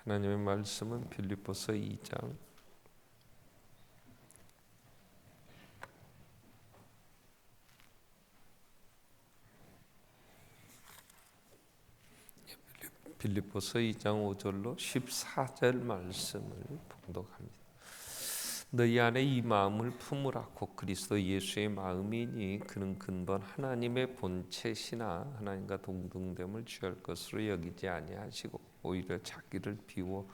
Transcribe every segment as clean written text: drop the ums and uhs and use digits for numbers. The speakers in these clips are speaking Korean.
하나님의 말씀은 빌립보서 2장 5절로 14절 말씀을 봉독합니다. 너희 안에 이 마음을 품으라. 곧 그리스도 예수의 마음이니 그는 근본 하나님의 본체시나 하나님과 동등됨을 취할 것으로 여기지 아니하시고 오히려 자기를 비워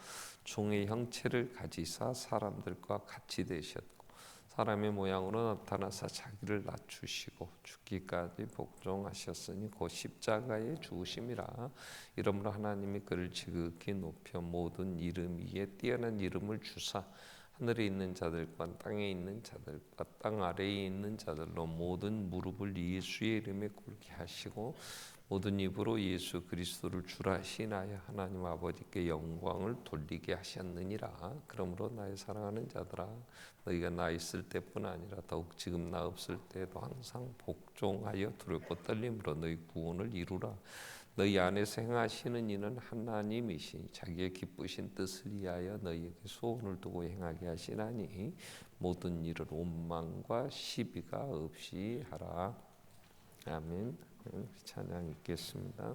종의 형체를 가지사 사람들과 같이 되셨고 사람의 모양으로 나타나사 자기를 낮추시고 죽기까지 복종하셨으니 곧 십자가의 죽으심이라. 이러므로 하나님이 그를 지극히 높여 모든 이름 위에 뛰어난 이름을 주사 하늘에 있는 자들과 땅에 있는 자들과 땅 아래에 있는 자들로 모든 무릎을 예수의 이름에 꿇게 하시고 모든 입으로 예수 그리스도를 주라 시인하여 하나님 아버지께 영광을 돌리게 하셨느니라. 그러므로 나의 사랑하는 자들아, 너희가 나 있을 때뿐 아니라 더욱 지금 나 없을 때에도 항상 복종하여 두렵고 떨림으로 너희 구원을 이루라. 너희 안에서 행하시는 이는 하나님이시니 자기의 기쁘신 뜻을 위하여 너희에게 소원을 두고 행하게 하시나니 모든 일을 원망과 시비가 없이 하라. 아멘. 찬양 읽겠습니다.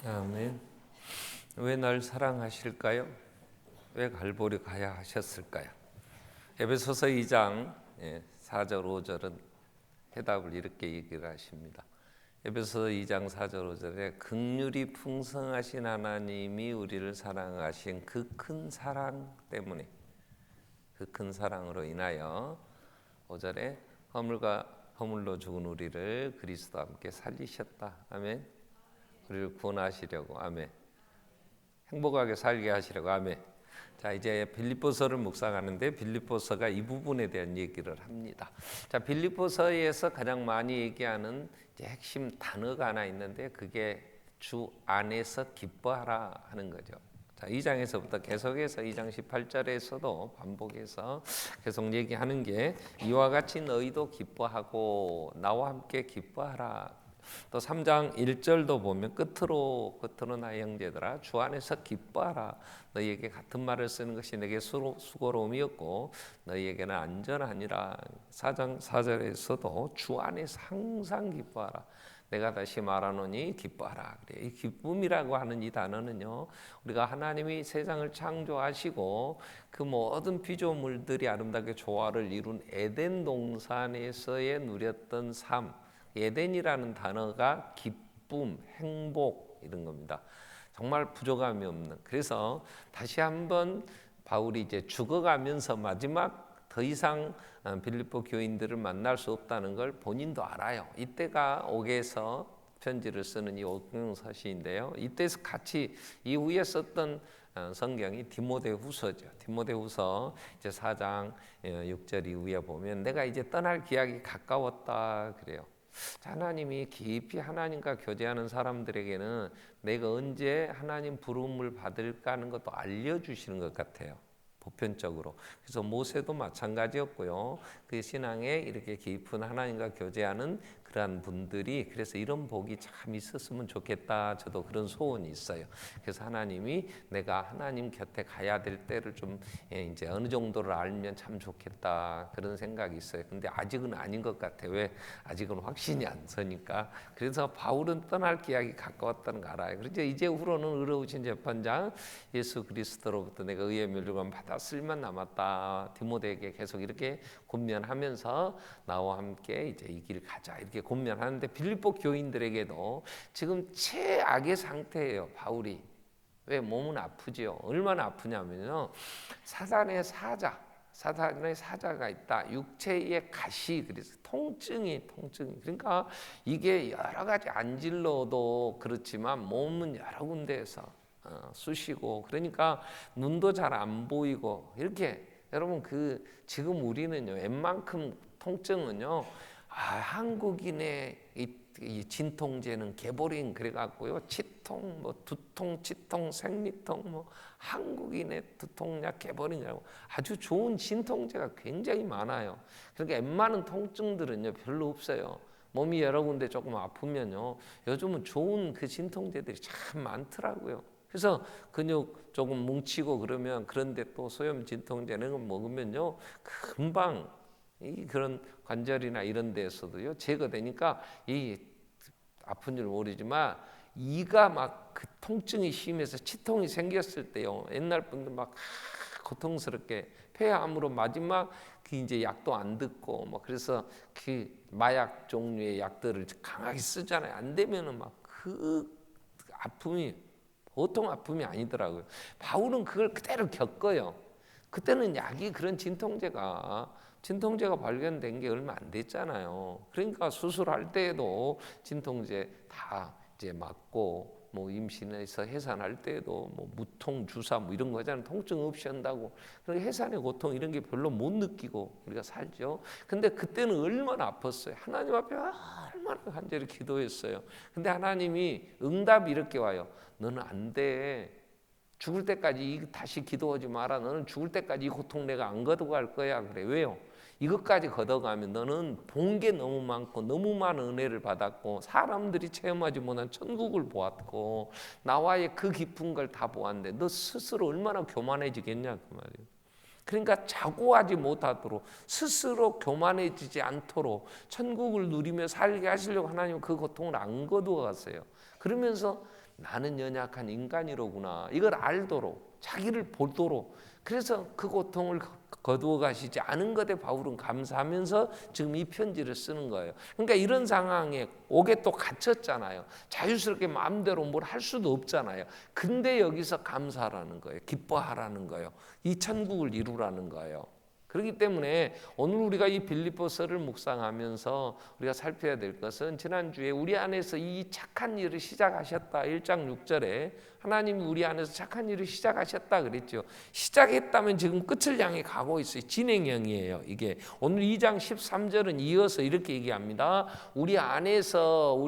아멘. 왜 날 사랑하실까요? 왜 갈보리 가야 하셨을까요? 에베소서 2장 4절 5절은 해답을 이렇게 얘기를 하십니다. 에베소서 2장 4절 5절에 긍휼이 풍성하신 하나님이 우리를 사랑하신 그 큰 사랑 때문에, 그 큰 사랑으로 인하여 5절에 허물로 죽은 우리를 그리스도와 함께 살리셨다. 아멘. 우리를 구원하시려고. 아멘. 행복하게 살게 하시려고. 아멘. 자, 이제 빌립보서를 묵상하는데 빌립보서가 이 부분에 대한 얘기를 합니다. 자, 빌립보서에서 가장 많이 얘기하는 이제 핵심 단어가 하나 있는데 그게 주 안에서 기뻐하라 하는 거죠. 자, 2장에서부터 계속해서 2장 18절에서도 반복해서 계속 얘기하는 게 이와 같이 너희도 기뻐하고 나와 함께 기뻐하라. 또 3장 1절도 보면 끝으로 나의 형제들아 주 안에서 기뻐하라. 너희에게 같은 말을 쓰는 것이 내게 수고로움이었고 너희에게는 안전하니라. 4장 4절에서도 주 안에서 항상 기뻐하라. 내가 다시 말하노니 기뻐하라. 그래. 이 기쁨이라고 하는 이 단어는요, 우리가 하나님이 세상을 창조하시고 그 모든 피조물들이 아름답게 조화를 이룬 에덴 동산에서의 누렸던 삶, 에덴이라는 단어가 기쁨, 행복 이런 겁니다. 정말 부족함이 없는. 그래서 다시 한번 바울이 이제 죽어가면서 마지막 더 이상 빌립보 교인들을 만날 수 없다는 걸 본인도 알아요. 이때가 옥에서 편지를 쓰는 이 옥경서시인데요. 이때서 같이 이후에 썼던 성경이 디모데후서죠. 디모데후서 이제 4장 6절 이후에 보면 내가 이제 떠날 기약이 가까웠다 그래요. 하나님이 깊이 하나님과 교제하는 사람들에게는 내가 언제 하나님 부름을 받을까 하는 것도 알려주시는 것 같아요. 보편적으로. 그래서 모세도 마찬가지였고요. 그 신앙에 이렇게 깊은 하나님과 교제하는 그러한 분들이 그래서 이런 복이 참 있었으면 좋겠다. 저도 그런 소원이 있어요. 그래서 하나님이 내가 하나님 곁에 가야 될 때를 좀 이제 어느 정도를 알면 참 좋겠다. 그런 생각이 있어요. 근데 아직은 아닌 것 같아요. 왜? 아직은 확신이 안 서니까. 그래서 바울은 떠날 기약이 가까웠다는 거 알아요. 그래서 이제 후로는 의로우신 재판장 예수 그리스도로부터 내가 의의 멸류관 받았을만 남았다. 디모데에게 계속 이렇게 권면하면서 나와 함께 이제 이 길 가자 이렇게 권면하는데 빌립보 교인들에게도 지금 최악의 상태예요. 바울이. 왜? 몸은 아프죠. 얼마나 아프냐면요. 사단의 사자가 있다. 육체의 가시, 그래서 통증이. 그러니까 이게 여러 가지 안질러도 그렇지만 몸은 여러 군데에서 쑤시고 그러니까 눈도 잘 안 보이고 이렇게 여러분 그 지금 우리는요 웬만큼 통증은요 한국인의 이 진통제는 개보린 그래갖고요 치통 뭐 두통 치통 생리통 뭐 한국인의 두통약 개보린이라고 아주 좋은 진통제가 굉장히 많아요. 그러니까 웬만한 통증들은요 별로 없어요. 몸이 여러 군데 조금 아프면요 요즘은 좋은 그 진통제들이 참 많더라고요. 그래서 근육 조금 뭉치고 그러면 그런데 또 소염 진통제는 거 먹으면요 금방 이 그런 관절이나 이런 데에서도요 제거되니까 이 아픈 줄 모르지만 이가 막 그 통증이 심해서 치통이 생겼을 때요 옛날 분들 막 고통스럽게 폐암으로 마지막 그 이제 약도 안 듣고 뭐 그래서 그 마약 종류의 약들을 강하게 쓰잖아요. 안 되면은 막 그 아픔이 보통 아픔이 아니더라고요. 바울은 그걸 그대로 겪어요. 그때는 약이 그런 진통제가 발견된 게 얼마 안 됐잖아요. 그러니까 수술할 때에도 진통제 다 이제 맞고 뭐 임신해서 해산할 때에도 뭐 무통 주사 뭐 이런 거잖아요. 통증 없이 한다고. 그러니까 해산의 고통 이런 게 별로 못 느끼고 우리가 살죠. 근데 그때는 얼마나 아팠어요. 하나님 앞에 얼마나 간절히 기도했어요. 근데 하나님이 응답이 이렇게 와요. 너는 안 돼. 죽을 때까지 다시 기도하지 마라. 너는 죽을 때까지 이 고통 내가 안 걷어갈 거야. 그래. 왜요? 이것까지 걷어가면 너는 본 게 너무 많고 너무 많은 은혜를 받았고 사람들이 체험하지 못한 천국을 보았고 나와의 그 깊은 걸 다 보았는데 너 스스로 얼마나 교만해지겠냐 그 말이에요. 그러니까 자고하지 못하도록 스스로 교만해지지 않도록 천국을 누리며 살게 하시려고 하나님은 그 고통을 안 거두어 갔어요. 그러면서 나는 연약한 인간이로구나 이걸 알도록 자기를 보도록 그래서 그 고통을 거두어 가시지 않은 것에 바울은 감사하면서 지금 이 편지를 쓰는 거예요. 그러니까 이런 상황에 옥에 또 갇혔잖아요. 자유스럽게 마음대로 뭘 할 수도 없잖아요. 근데 여기서 감사하라는 거예요. 기뻐하라는 거예요. 이 천국을 이루라는 거예요. 그렇기 때문에 오늘 우리가 이 빌립보서를 묵상하면서 우리가 살펴야 될 것은 지난주에 우리 안에서 이 착한 일을 시작하셨다 1장 6절에 하나님이 우리 안에서 착한 일을 시작하셨다 그랬죠. 시작했다면 지금 끝을 향해 가고 있어요. 진행형이에요. 이게 오늘 2장 13절은 이어서 이렇게 얘기합니다. 우리 안에서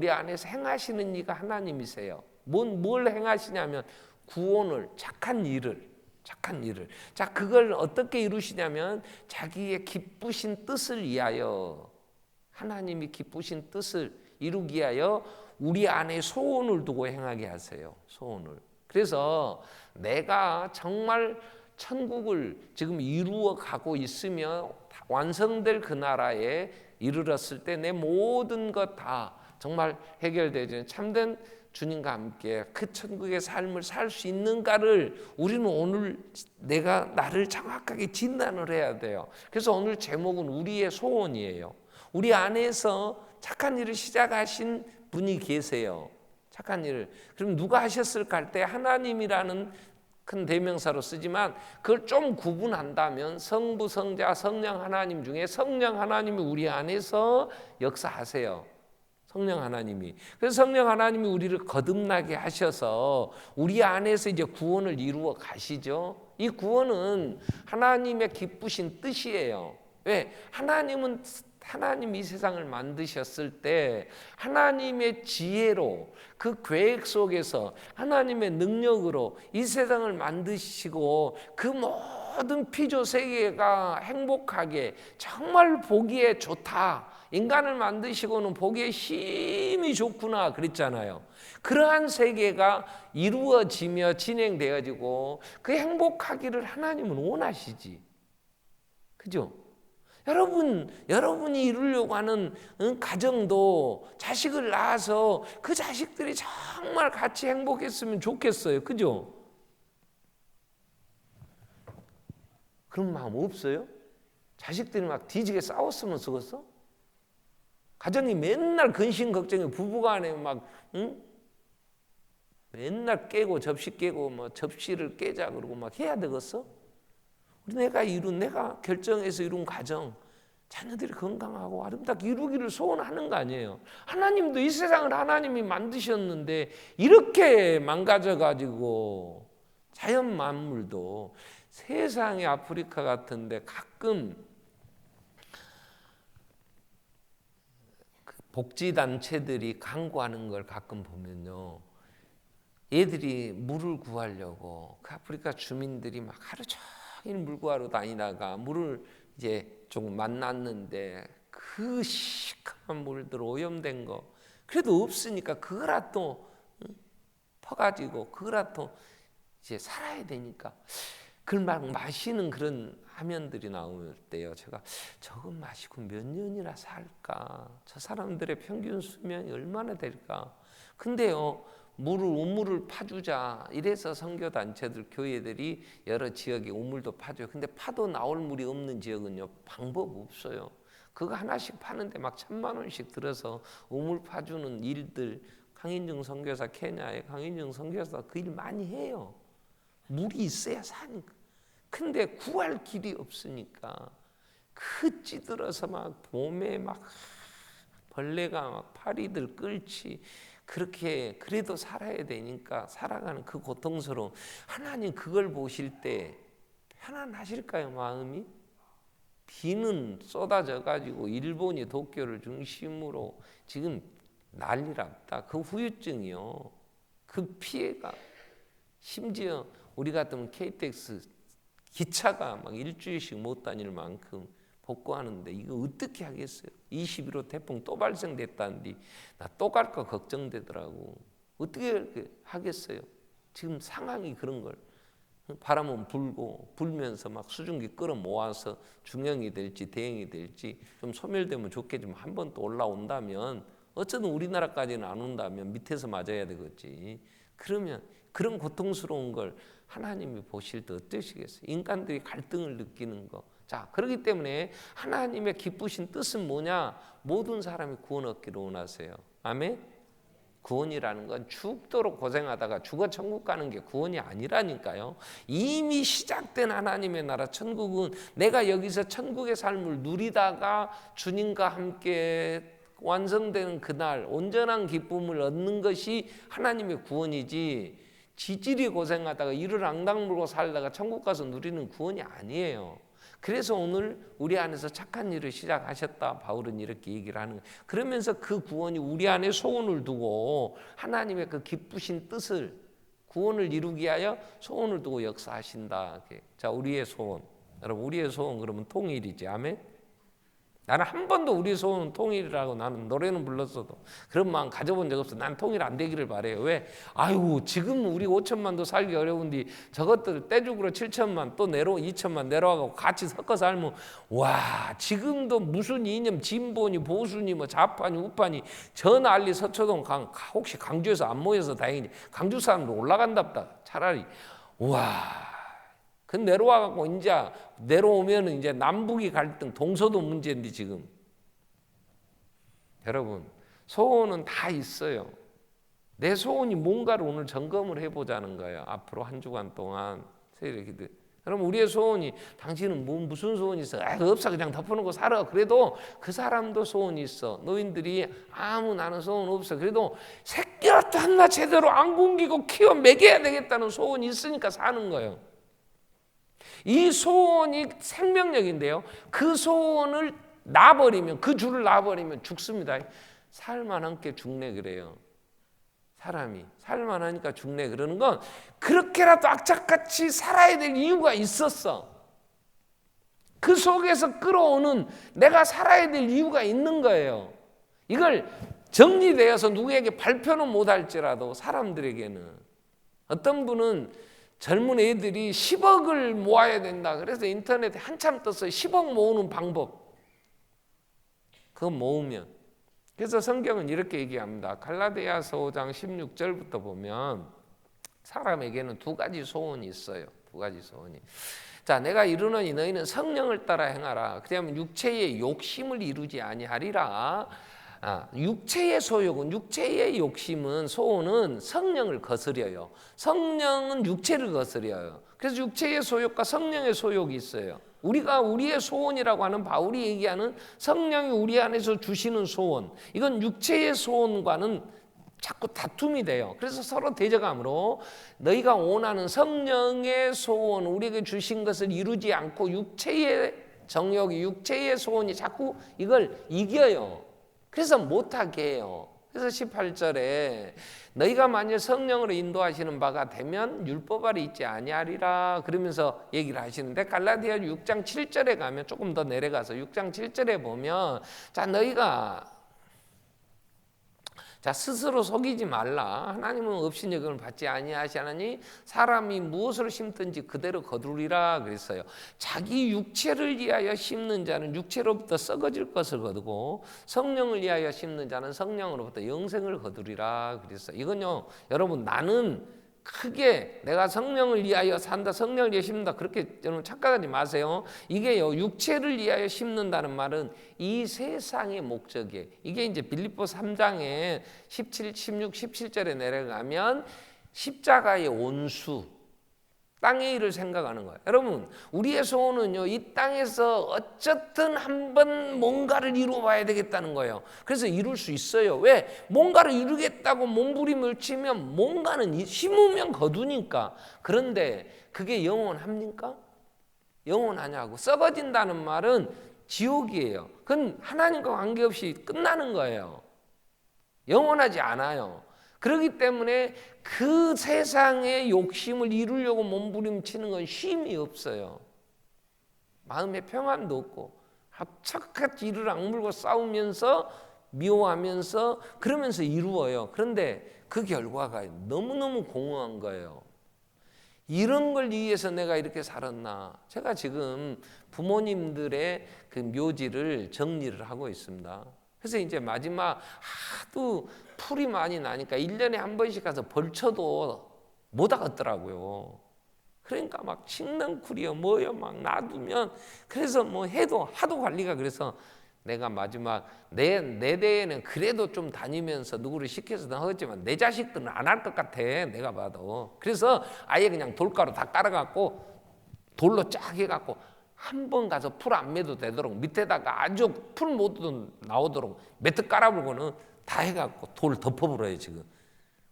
행하시는 이가 하나님이세요. 뭘 행하시냐면 구원을 착한 일을 자 그걸 어떻게 이루시냐면 자기의 기쁘신 뜻을 위하여 하나님이 기쁘신 뜻을 이루기 위하여 우리 안에 소원을 두고 행하게 하세요. 소원을. 그래서 내가 정말 천국을 지금 이루어 가고 있으며 완성될 그 나라에 이르렀을 때 내 모든 것 다 정말 해결되는 참된 주님과 함께 그 천국의 삶을 살 수 있는가를 우리는 오늘 나를 정확하게 진단을 해야 돼요. 그래서 오늘 제목은 우리의 소원이에요. 우리 안에서 착한 일을 시작하신 분이 계세요. 착한 일을. 그럼 누가 하셨을까 할 때 하나님이라는 큰 대명사로 쓰지만 그걸 좀 구분한다면 성부, 성자, 성령 하나님 중에 성령 하나님이 우리 안에서 역사하세요. 성령 하나님이. 그래서 성령 하나님이 우리를 거듭나게 하셔서 우리 안에서 이제 구원을 이루어 가시죠. 이 구원은 하나님의 기쁘신 뜻이에요. 왜? 하나님이 이 세상을 만드셨을 때 하나님의 지혜로 그 계획 속에서 하나님의 능력으로 이 세상을 만드시고 그 모든 피조 세계가 행복하게 정말 보기에 좋다. 인간을 만드시고는 보기에 힘이 좋구나 그랬잖아요. 그러한 세계가 이루어지며 진행되어지고 그 행복하기를 하나님은 원하시지. 그죠? 여러분이 이루려고 하는 가정도 자식을 낳아서 그 자식들이 정말 같이 행복했으면 좋겠어요. 그죠? 그런 마음 없어요? 자식들이 막 뒤지게 싸웠으면 쓰겠어? 가정이 맨날 근심 걱정이 부부간에 막 맨날 깨고 접시 깨고 뭐 접시를 깨자 그러고 막 해야 되겠어? 내가 결정해서 이룬 가정 자녀들이 건강하고 아름답게 이루기를 소원하는 거 아니에요. 하나님도 이 세상을 하나님이 만드셨는데 이렇게 망가져가지고 자연 만물도 세상의 아프리카 같은데 가끔 복지단체들이 광고하는 걸 가끔 보면요. 얘들이 물을 구하려고 그 아프리카 주민들이 막 하루 종일 물 구하러 다니다가 물을 이제 조금 만났는데 그 시커먼 물들 오염된 거 그래도 없으니까 그거라도 퍼가지고 그거라도 이제 살아야 되니까 그걸 막 마시는 그런 화면들이 나올 때요. 제가 저것 마시고 몇 년이나 살까? 저 사람들의 평균 수명이 얼마나 될까? 근데요. 우물을 파주자 이래서 선교단체들 교회들이 여러 지역에 우물도 파줘요. 근데 파도 나올 물이 없는 지역은요 방법 없어요. 그거 하나씩 파는데 막 1,000만 원씩 들어서 우물 파주는 일들 강인중 선교사 케냐의 강인중 선교사 그 일 많이 해요. 물이 있어야 사니까. 근데 구할 길이 없으니까 그 찌들어서 막 봄에 막 벌레가 막 파리들 끌지 그렇게 그래도 살아야 되니까 살아가는 그 고통스러움 하나님 그걸 보실 때 편안하실까요 마음이? 비는 쏟아져 가지고 일본이 도쿄를 중심으로 지금 난리랍다. 그 후유증이요. 그 피해가 심지어 우리 같으면 KTX 기차가 막 일주일씩 못 다닐 만큼 복구하는데 이거 어떻게 하겠어요? 21호 태풍 또 발생됐다는데 나 또 갈까 걱정되더라고. 어떻게 하겠어요? 지금 상황이 그런 걸 바람은 불면서 막 수증기 끌어 모아서 중형이 될지 대형이 될지 좀 소멸되면 좋겠지만 한 번 또 올라온다면 어쩌든 우리나라까지는 안 온다면 밑에서 맞아야 되겠지. 그러면 그런 고통스러운 걸 하나님이 보실 때 어떠시겠어요? 인간들이 갈등을 느끼는 거. 자, 그렇기 때문에 하나님의 기쁘신 뜻은 뭐냐? 모든 사람이 구원 얻기를 원하세요. 아멘? 구원이라는 건 죽도록 고생하다가 죽어 천국 가는 게 구원이 아니라니까요. 이미 시작된 하나님의 나라 천국은 내가 여기서 천국의 삶을 누리다가 주님과 함께 완성되는 그날 온전한 기쁨을 얻는 것이 하나님의 구원이지, 지질이 고생하다가 이를 앙당 물고 살다가 천국 가서 누리는 구원이 아니에요. 그래서 오늘 우리 안에서 착한 일을 시작하셨다, 바울은 이렇게 얘기를 하는 거예요. 그러면서 그 구원이 우리 안에 소원을 두고 하나님의 그 기쁘신 뜻을, 구원을 이루기 위하여 소원을 두고 역사하신다. 자, 우리의 소원, 여러분, 우리의 소원 그러면 통일이지. 아멘? 나는 한 번도 우리 소원은 통일이라고 나는 노래는 불렀어도 그런 마음 가져본 적 없어. 난 통일 안 되기를 바래요. 왜? 아유, 지금 우리 5천만도 살기 어려운데 저것들 떼죽으로 7천만 또 2천만 내려와가고 같이 섞어 살면, 와, 지금도 무슨 이념, 진보니 보수니 뭐 좌파니 우파니 저 난리. 서초동 혹시 강주에서 안 모여서 다행이지. 강주 사람도 올라간답다. 차라리. 와, 그 내려와갖고 이제 내려오면 이제 남북이 갈등, 동서도 문제인데 지금. 여러분, 소원은 다 있어요. 내 소원이 뭔가를 오늘 점검을 해보자는 거예요. 앞으로 한 주간 동안 세일의 기도. 여러분, 우리의 소원이, 당신은 무슨 소원이 있어? 없어, 그냥 덮어놓고 살아. 그래도 그 사람도 소원이 있어. 노인들이 나는 소원 없어. 그래도 새끼라도 하나 제대로 안 굶기고 키워 먹여야 되겠다는 소원이 있으니까 사는 거예요. 이 소원이 생명력인데요, 그 소원을 놔버리면, 그 줄을 놔버리면 죽습니다. 살만하니까 죽네 그래요. 사람이 살만하니까 죽네 그러는 건 그렇게라도 악착같이 살아야 될 이유가 있었어. 그 속에서 끌어오는 내가 살아야 될 이유가 있는 거예요. 이걸 정리되어서 누구에게 발표는 못할지라도 사람들에게는, 어떤 분은 젊은 애들이 10억을 모아야 된다. 그래서 인터넷에 한참 떴어요. 10억 모으는 방법. 그거 모으면. 그래서 성경은 이렇게 얘기합니다. 갈라디아서 5장 16절부터 보면 사람에게는 두 가지 소원이 있어요. 두 가지 소원이. 자, 내가 이르노니 너희는 성령을 따라 행하라. 그러면 육체의 욕심을 이루지 아니하리라. 육체의 소욕은, 육체의 욕심은, 소원은 성령을 거스려요. 성령은 육체를 거스려요. 그래서 육체의 소욕과 성령의 소욕이 있어요. 우리가 우리의 소원이라고 하는, 바울이 얘기하는 성령이 우리 안에서 주시는 소원, 이건 육체의 소원과는 자꾸 다툼이 돼요. 그래서 서로 대적함으로 너희가 원하는 성령의 소원, 우리에게 주신 것을 이루지 않고 육체의 정욕이, 육체의 소원이 자꾸 이걸 이겨요. 그래서 못하게 해요. 그래서 18절에 너희가 만일 성령으로 인도하시는 바가 되면 율법 아래 있지 아니하리라 그러면서 얘기를 하시는데, 갈라디아 6장 7절에 가면, 조금 더 내려가서 6장 7절에 보면, 자, 너희가 스스로 속이지 말라. 하나님은 없인 여김을 받지 아니하시나니 사람이 무엇을 심든지 그대로 거두리라 그랬어요. 자기 육체를 위하여 심는 자는 육체로부터 썩어질 것을 거두고 성령을 위하여 심는 자는 성령으로부터 영생을 거두리라 그랬어요. 이건요, 여러분, 나는 크게 내가 성령을 위하여 산다, 성령을 위하여 심는다, 그렇게 여러분 착각하지 마세요. 이게요, 육체를 위하여 심는다는 말은 이 세상의 목적이에요. 이게 이제 빌립보 3장에 17, 16, 17절에 내려가면 십자가의 온수, 땅의 일을 생각하는 거예요. 여러분, 우리의 소원은요, 이 땅에서 어쨌든 한번 뭔가를 이루어봐야 되겠다는 거예요. 그래서 이룰 수 있어요. 왜? 뭔가를 이루겠다고 몸부림을 치면 뭔가는 심으면 거두니까. 그런데 그게 영원합니까? 영원하냐고. 썩어진다는 말은 지옥이에요. 그건 하나님과 관계없이 끝나는 거예요. 영원하지 않아요. 그렇기 때문에 그 세상의 욕심을 이루려고 몸부림치는 건 쉼이 없어요. 마음에 평안도 없고 합착같이 이를 악물고 싸우면서 미워하면서 그러면서 이루어요. 그런데 그 결과가 너무너무 공허한 거예요. 이런 걸 위해서 내가 이렇게 살았나. 제가 지금 부모님들의 그 묘지를 정리를 하고 있습니다. 그래서 이제 마지막 하도 풀이 많이 나니까 1년에 한 번씩 가서 벌쳐도 못 하겠더라고요. 그러니까 막 식렁쿨이요 뭐요 막 놔두면, 그래서 뭐 해도 하도 관리가, 그래서 내가 마지막 내 대에는 그래도 좀 다니면서 누구를 시켜서는 하겠지만 내 자식들은 안 할 것 같아 내가 봐도. 그래서 아예 그냥 돌가루 다 깔아갖고 돌로 쫙 해갖고 한 번 가서 풀 안 매도 되도록 밑에다가 아주 풀 모두 나오도록 매트 깔아불고는 다 해갖고 돌 덮어버려요 지금.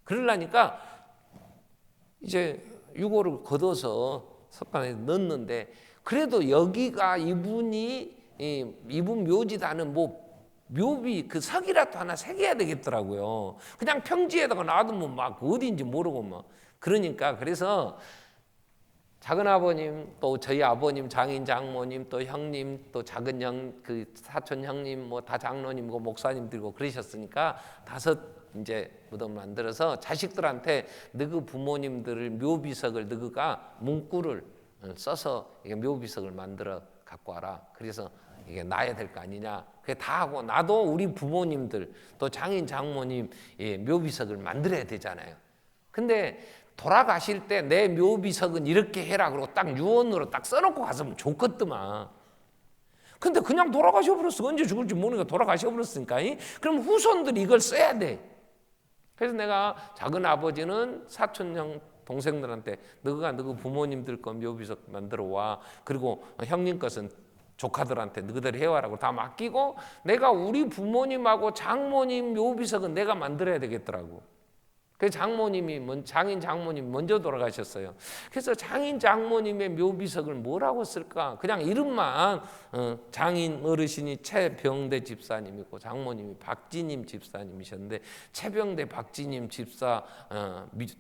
그러려니까 이제 유고를 걷어서 석간에 넣었는데, 그래도 여기가 이분 묘지다는 뭐 묘비 그 석이라도 하나 새겨야 되겠더라고요. 그냥 평지에다가 놔두면 막 어디인지 모르고 막. 그러니까 그래서 작은 아버님, 또 저희 아버님, 장인 장모님, 또 형님, 또 작은 형, 그 사촌 형님, 뭐 다 장로님고 목사님들고 그러셨으니까 5 이제 무덤 만들어서 자식들한테 너희 부모님들을 묘비석을 너희가 문구를 써서 이게 묘비석을 만들어 갖고 와라. 그래서 이게 놔야 될 거 아니냐. 그게 다 하고 나도 우리 부모님들 또 장인 장모님 묘비석을 만들어야 되잖아요. 근데 돌아가실 때 내 묘비석은 이렇게 해라 그러고 딱 유언으로 딱 써놓고 갔으면 좋겠더만. 근데 그냥 돌아가셔버렸어. 언제 죽을지 모르니까 돌아가셔버렸으니까. 그럼 후손들이 이걸 써야 돼. 그래서 내가 작은 아버지는 사촌 형 동생들한테 너가 너희 부모님들 거 묘비석 만들어 와. 그리고 형님 것은 조카들한테 너희들이 해와라고 다 맡기고, 내가 우리 부모님하고 장모님 묘비석은 내가 만들어야 되겠더라고. 그래서 장인 장모님 먼저 돌아가셨어요. 그래서 장인 장모님의 묘비석을 뭐라고 쓸까? 그냥 이름만 장인 어르신이 최병대 집사님이고 장모님이 박지님 집사님이셨는데, 최병대 박지님 집사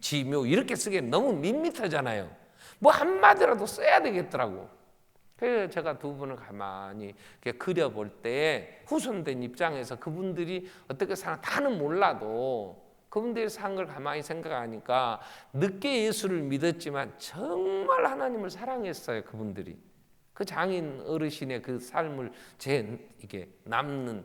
지묘 이렇게 쓰기엔 너무 밋밋하잖아요. 뭐 한마디라도 써야 되겠더라고. 그래서 제가 2분을 가만히 이렇게 그려볼 때 후손된 입장에서 그분들이 어떻게 사나 다는 몰라도 그분들이 산 걸 가만히 생각하니까 늦게 예수를 믿었지만 정말 하나님을 사랑했어요. 그분들이 그 장인 어르신의 그 삶을 이게 남는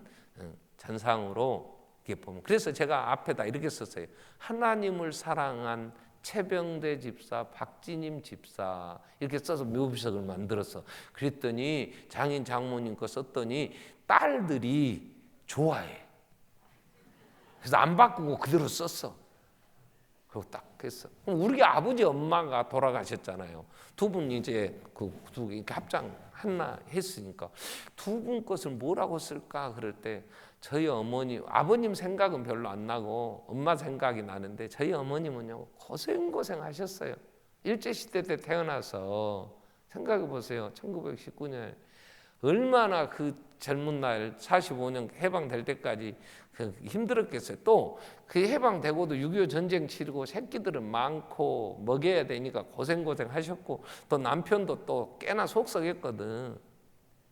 잔상으로 이렇게 보면, 그래서 제가 앞에다 이렇게 썼어요. 하나님을 사랑한 최병대 집사, 박지님 집사 이렇게 써서 묘비석을 만들었어. 그랬더니 장인 장모님 거 썼더니 딸들이 좋아해. 그래서 안 바꾸고 그대로 썼어. 그리고 딱 했어. 우리 아버지 엄마가 돌아가셨잖아요. 2분 이제 이렇게 합장 하나 했으니까 2분 것을 뭐라고 쓸까 그럴 때 저희 아버님 생각은 별로 안 나고 엄마 생각이 나는데, 저희 어머님은요 고생 하셨어요. 일제시대 때 태어나서 생각해 보세요. 1919년 얼마나 그 젊은 날 45년 해방될 때까지 힘들었겠어요. 또 그 해방되고도 6.25 전쟁 치르고 새끼들은 많고 먹여야 되니까 고생 하셨고, 또 남편도 또 꽤나 속썩했거든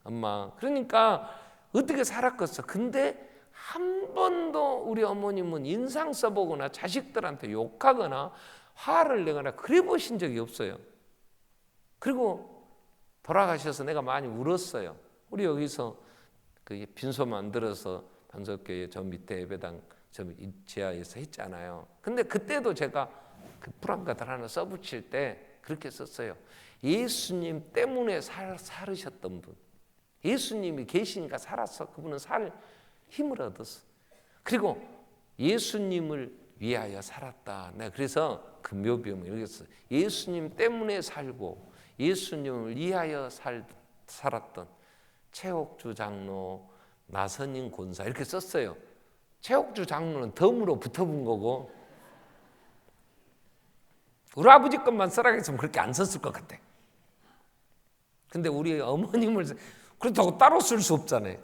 엄마. 그러니까 어떻게 살았겠어. 근데 한 번도 우리 어머님은 인상 써보거나 자식들한테 욕하거나 화를 내거나 그래 보신 적이 없어요. 그리고 돌아가셔서 내가 많이 울었어요. 우리 여기서 그 빈소 만들어서 반석교회 저 밑에 예배당 저 지하에서 했잖아요. 근데 그때도 제가 그 프랑카드 하나 써붙일 때 그렇게 썼어요. 예수님 때문에 살으셨던 분, 예수님이 계시니까 살았어. 그분은 살 힘을 얻었어. 그리고 예수님을 위하여 살았다. 내가 그래서 그 묘비음을 이렇게 썼어요. 예수님 때문에 살고 예수님을 위하여 살았던 최옥주 장로, 나선인 권사 이렇게 썼어요. 최옥주 장로는 덤으로 붙어본 거고, 우리 아버지 것만 쓰라고 했으면 그렇게 안 썼을 것 같아. 근데 우리 어머님을 그렇다고 따로 쓸 수 없잖아요.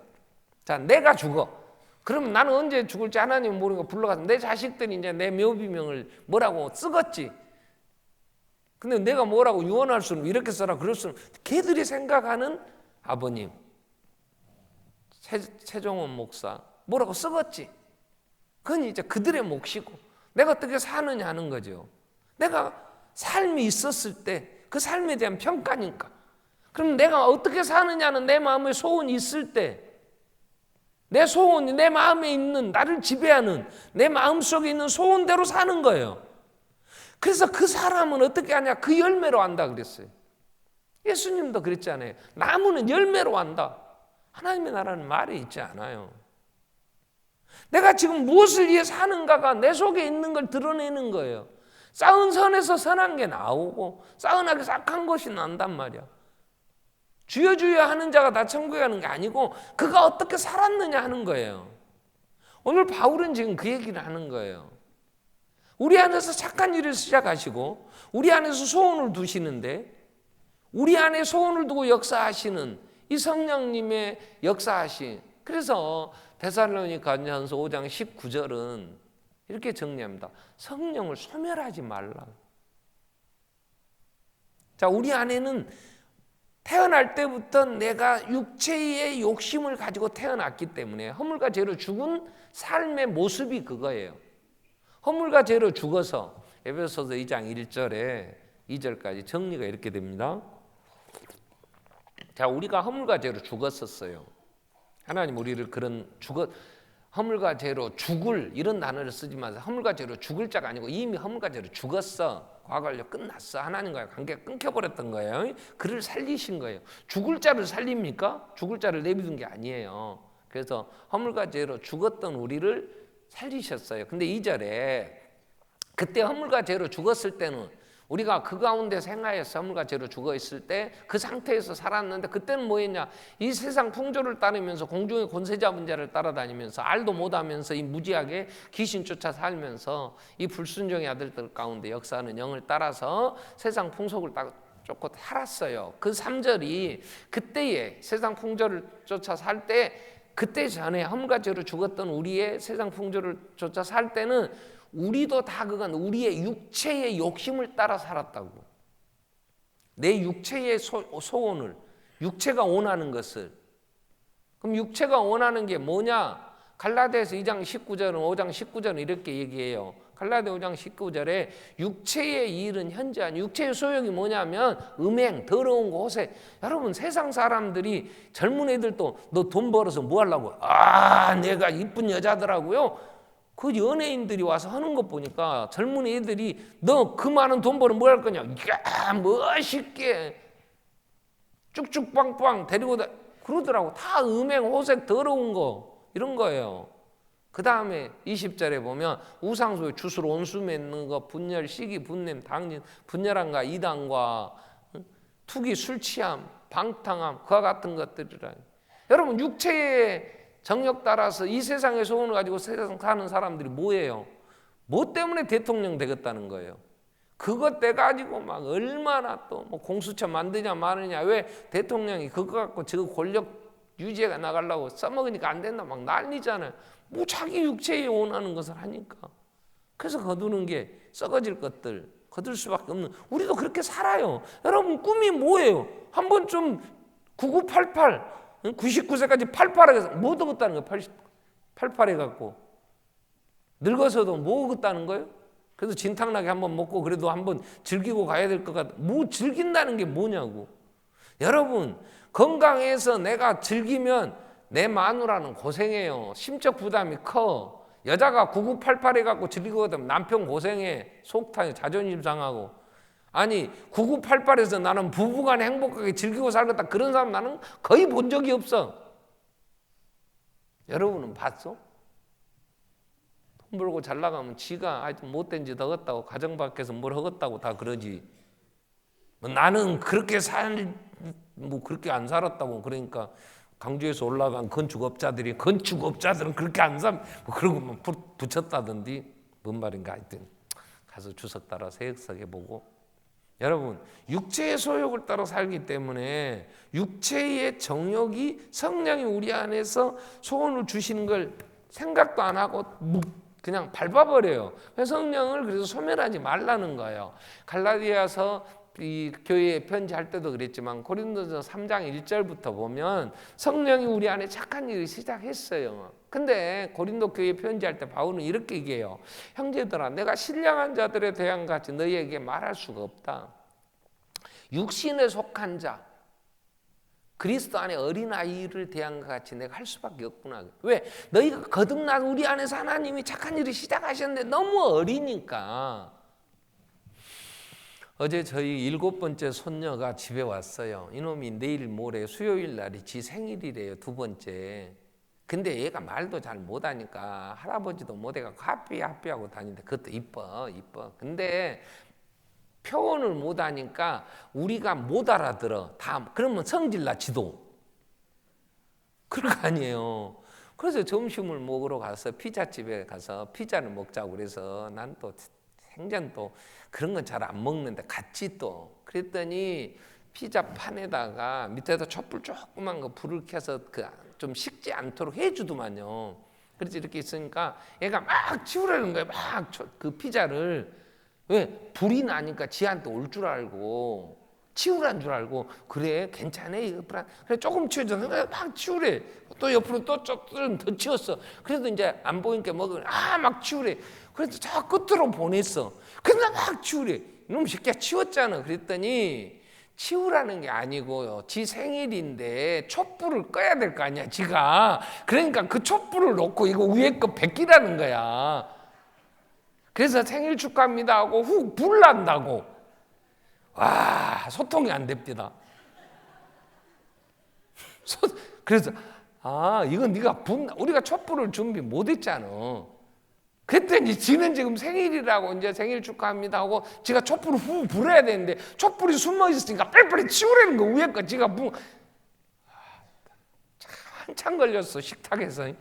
자, 내가 죽어. 그러면 나는 언제 죽을지 하나님 모르니까 불러가서 내 자식들이 이제 내 묘비명을 뭐라고 쓰겠지. 근데 내가 뭐라고 유언할 수는 이렇게 써라 그럴 수는, 걔들이 생각하는 아버님 최종원 목사 뭐라고 쓰겠지. 그건 이제 그들의 몫이고 내가 어떻게 사느냐 하는 거죠. 내가 삶이 있었을 때 그 삶에 대한 평가니까. 그럼 내가 어떻게 사느냐는 내 마음에 소원이 있을 때 내 소원이 내 마음에 있는, 나를 지배하는 내 마음속에 있는 소원대로 사는 거예요. 그래서 그 사람은 어떻게 하냐? 그 열매로 안다 그랬어요. 예수님도 그랬잖아요. 나무는 열매로 안다. 하나님의 나라는 말이 있지 않아요. 내가 지금 무엇을 위해 사는가가 내 속에 있는 걸 드러내는 거예요. 쌓은 선에서 선한 게 나오고 쌓은하게 싹한 것이 난단 말이야. 주여 주여 하는 자가 다 천국에 가는 게 아니고 그가 어떻게 살았느냐 하는 거예요. 오늘 바울은 지금 그 얘기를 하는 거예요. 우리 안에서 착한 일을 시작하시고 우리 안에서 소원을 두시는데 우리 안에 소원을 두고 역사하시는 이 성령님의 역사하신, 그래서 데살로니가전서 5장 19절은 이렇게 정리합니다. 성령을 소멸하지 말라. 자, 우리 안에는 태어날 때부터 내가 육체의 욕심을 가지고 태어났기 때문에 허물과 죄로 죽은 삶의 모습이 그거예요. 허물과 죄로 죽어서 에베소서 2장 1절에 2절까지 정리가 이렇게 됩니다. 자, 우리가 허물과 죄로 죽었었어요. 하나님 우리를 그런 허물과 죄로 죽을 이런 단어를 쓰지 마세요. 허물과 죄로 죽을 자가 아니고 이미 허물과 죄로 죽었어. 과거 완료 끝났어. 하나님과의 관계가 끊겨버렸던 거예요. 그를 살리신 거예요. 죽을 자를 살립니까? 죽을 자를 내비둔 게 아니에요. 그래서 허물과 죄로 죽었던 우리를 살리셨어요. 근데 2절에 그때 허물과 죄로 죽었을 때는 우리가 그 가운데서 행하여서 허물과 죄로 죽어있을 때 그 상태에서 살았는데 그때는 뭐 했냐? 이 세상 풍조를 따르면서 공중의 권세 잡은 자를 따라다니면서 알도 못하면서 이 무지하게 귀신 쫓아 살면서 이 불순종의 아들들 가운데 역사하는 영을 따라서 세상 풍속을 쫓고 살았어요. 그 3절이 그때의 세상 풍조를 쫓아 살 때, 그때 전에 허물과 죄로 죽었던 우리의 세상 풍조를 쫓아 살 때는 우리도 다 그건 우리의 육체의 욕심을 따라 살았다고. 내 육체의 소원을, 육체가 원하는 것을. 그럼 육체가 원하는 게 뭐냐? 갈라디아서 2장 19절은 5장 19절은 이렇게 얘기해요. 갈라디아 5장 19절에 육체의 일은 현저한, 육체의 소욕이 뭐냐면 음행, 더러운 거, 호색. 여러분 세상 사람들이, 젊은 애들도 너 돈 벌어서 뭐 하려고? 아, 내가 이쁜 여자더라고요. 그 연예인들이 와서 하는 거 보니까 젊은 애들이 너 그 많은 돈 벌어 뭐 할 거냐? 야, 멋있게 쭉쭉 빵빵 데리고 그러더라고. 다 음행, 호색, 더러운 거 이런 거예요. 그 다음에 20절에 보면 우상소에 주스로 온수 맺는 거, 분열, 시기, 분냄, 당진, 분열함과 이단과 투기, 술 취함, 방탕함, 그와 같은 것들이라. 여러분 육체의 정욕 따라서 이 세상의 소원을 가지고 세상 사는 사람들이 뭐예요? 뭐 때문에 대통령 되겠다는 거예요? 그것 때 가지고 막 얼마나 또 뭐 공수처 만드냐 마느냐, 왜 대통령이 그거 갖고 저 권력 유지해 나가려고 써먹으니까 안 된다 막 난리잖아요. 뭐 자기 육체에 원하는 것을 하니까. 그래서 거두는 게 썩어질 것들, 거둘 수밖에 없는, 우리도 그렇게 살아요. 여러분 꿈이 뭐예요? 한 번쯤 9988 99세까지 88해서 뭐 얻었다는 거예요? 88해갖고 늙어서도 뭐 얻었다는 거예요? 그래서 진탕나게 한번 먹고 그래도 한번 즐기고 가야 될 것 같아. 뭐 즐긴다는 게 뭐냐고. 여러분 건강해서 내가 즐기면 내 마누라는 고생해요. 심적 부담이 커. 여자가 9988 해갖고 즐기거든. 남편 고생해. 속 타요. 자존심 상하고. 아니 9988에서 나는 부부간에 행복하게 즐기고 살겠다, 그런 사람 나는 거의 본 적이 없어. 여러분은 봤어? 돈 벌고 잘 나가면 지가 하여튼 못된 짓 하겠다고, 가정 밖에서 뭘 하겠다고 다 그러지. 뭐 나는 그렇게 뭐 그렇게 안 살았다고. 그러니까 강주에서 올라간 건축업자들은 그렇게 안 살, 뭐 그러고 막 붙였다던데. 뭔 말인가 하여튼 가서 주석 따라 세역석에 보고. 여러분 육체의 소욕을 따라 살기 때문에 육체의 정욕이 성령이 우리 안에서 소원을 주시는 걸 생각도 안 하고 그냥 밟아버려요. 그래서 성령을 그래서 소멸하지 말라는 거예요. 갈라디아서 이 교회에 편지할 때도 그랬지만 고린도전서 3장 1절부터 보면 성령이 우리 안에 착한 일을 시작했어요. 근데 고린도 교회에 편지할 때 바울은 이렇게 얘기해요. 형제들아, 내가 신령한 자들에 대한 같이 너희에게 말할 수가 없다. 육신에 속한 자, 그리스도 안에 어린아이를 대한 것 같이 내가 할 수밖에 없구나. 왜? 너희가 거듭나 우리 안에서 하나님이 착한 일을 시작하셨는데 너무 어리니까. 어제 저희 7번째 손녀가 집에 왔어요. 이놈이 내일 모레 수요일 날이 지 생일이래요. 2번째. 근데 얘가 말도 잘 못하니까 할아버지도 못해가 하삐하고 다니는데 그것도 이뻐. 근데 표현을 못하니까 우리가 못 알아들어. 다 그러면 성질나 지도. 그런 거 아니에요. 그래서 점심을 먹으러 가서 피자집에 가서 피자를 먹자고 그래서 난 또 생전 또 그런 건 잘 안 먹는데 같이 또 그랬더니 피자 판에다가 밑에다 촛불 조그만 거 불을 켜서 좀 식지 않도록 해주더만요. 그래서 이렇게 있으니까 얘가 막 치우라는 거예요. 막 그 피자를. 왜? 불이 나니까 지한테 올 줄 알고 치우란 줄 알고 그래 괜찮아 이거 그래 조금 치워줘 막 치우래. 또 옆으로 또 조금 더 치웠어. 그래도 이제 안 보이니까 먹으면 막 치우래. 그래서 저 끝으로 보냈어. 근데 막 치우래. 이놈 새끼야 치웠잖아. 그랬더니 치우라는 게 아니고요. 지 생일인데 촛불을 꺼야 될 거 아니야 지가. 그러니까 그 촛불을 놓고 이거 위에 거 베끼라는 거야. 그래서 생일 축하합니다 하고 훅 불 난다고. 와, 소통이 안 됩니다. 그래서 이건 네가 우리가 촛불을 준비 못 했잖아. 그랬더니 지는 지금 생일이라고 이제 생일 축하합니다 하고 지가 촛불을 훅 불어야 되는데 촛불이 숨어 있으니까 빨리빨리 치우라는 거 위에 거 지가 한참 걸렸어 식탁에서.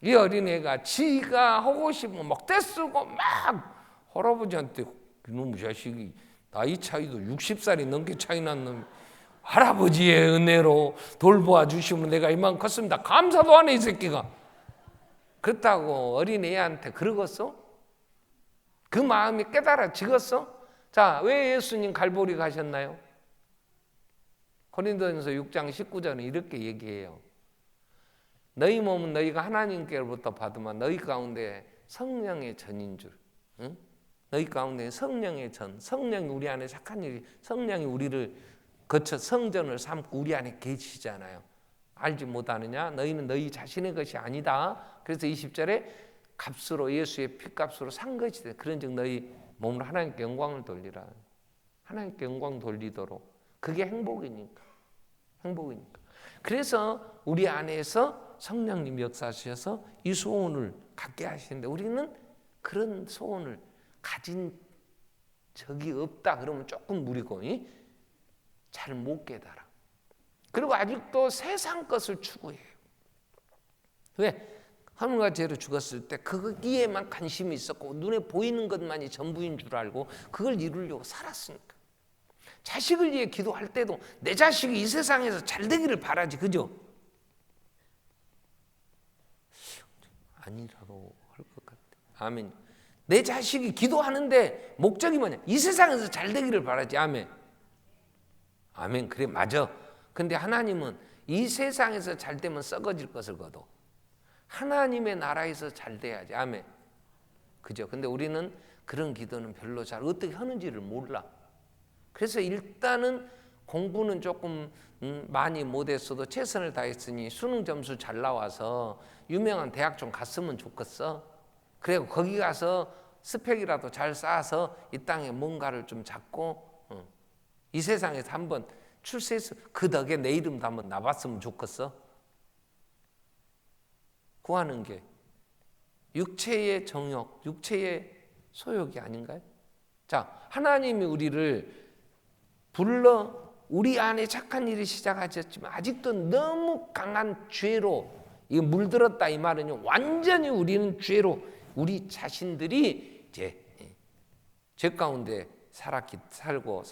이 어린애가 지가 하고 싶으면 막 떼쓰고 막 할아버지한테 이놈의 자식이 나이 차이도 60살이 넘게 차이 난 놈이 할아버지의 은혜로 돌보아 주시면 내가 이만 컸습니다. 감사도 안 해 이 새끼가. 그렇다고 어린애한테 그러겠어? 그 마음이 깨달아지겠어? 자, 왜 예수님 갈보리 가셨나요? 고린도전서 6장 19절은 이렇게 얘기해요. 너희 몸은 너희가 하나님께로부터 받으면 너희 가운데 성령의 전인 줄. 응? 너희 가운데 성령의 전. 성령이 우리 안에 착한 일이 성령이 우리를 거쳐 성전을 삼고 우리 안에 계시잖아요. 알지 못하느냐? 너희는 너희 자신의 것이 아니다. 그래서 20절에 값으로 예수의 피값으로 산 것이다. 그런즉 너희 몸으로 하나님께 영광을 돌리라. 하나님께 영광 돌리도록. 그게 행복이니까. 그래서 우리 안에서 성령님 역사하셔서 이 소원을 갖게 하시는데 우리는 그런 소원을 가진 적이 없다 그러면 조금 무리고 잘 못 깨달아. 그리고 아직도 세상 것을 추구해요. 왜? 하물과 죄로 죽었을 때 거기에만 관심이 있었고 눈에 보이는 것만이 전부인 줄 알고 그걸 이루려고 살았으니까. 자식을 위해 기도할 때도 내 자식이 이 세상에서 잘 되기를 바라지. 그죠? 아니라고 할 것 같아. 아멘. 내 자식이 기도하는데 목적이 뭐냐? 이 세상에서 잘 되기를 바라지. 아멘. 아멘. 그래 맞아. 근데 하나님은 이 세상에서 잘 되면 썩어질 것을 거둬. 하나님의 나라에서 잘 돼야지. 아멘. 그죠? 근데 우리는 그런 기도는 별로 잘 어떻게 하는지를 몰라. 그래서 일단은 공부는 조금 많이 못했어도 최선을 다했으니 수능 점수 잘 나와서 유명한 대학 좀 갔으면 좋겠어. 그리고 거기 가서 스펙이라도 잘 쌓아서 이 땅에 뭔가를 좀 잡고 이 세상에서 한번 출세해서 그 덕에 내 이름도 한번 나봤으면 좋겠어. 구하는 게 육체의 정욕, 육체의 소욕이 아닌가요? 자, 하나님이 우리를 불러 우리 안에 착한 일이 시작하셨지만 아직도 너무 강한 죄로 이거 물들었다 이 말은요. 완전히 우리는 죄로 우리 자신들이 이제 죄 가운데 살고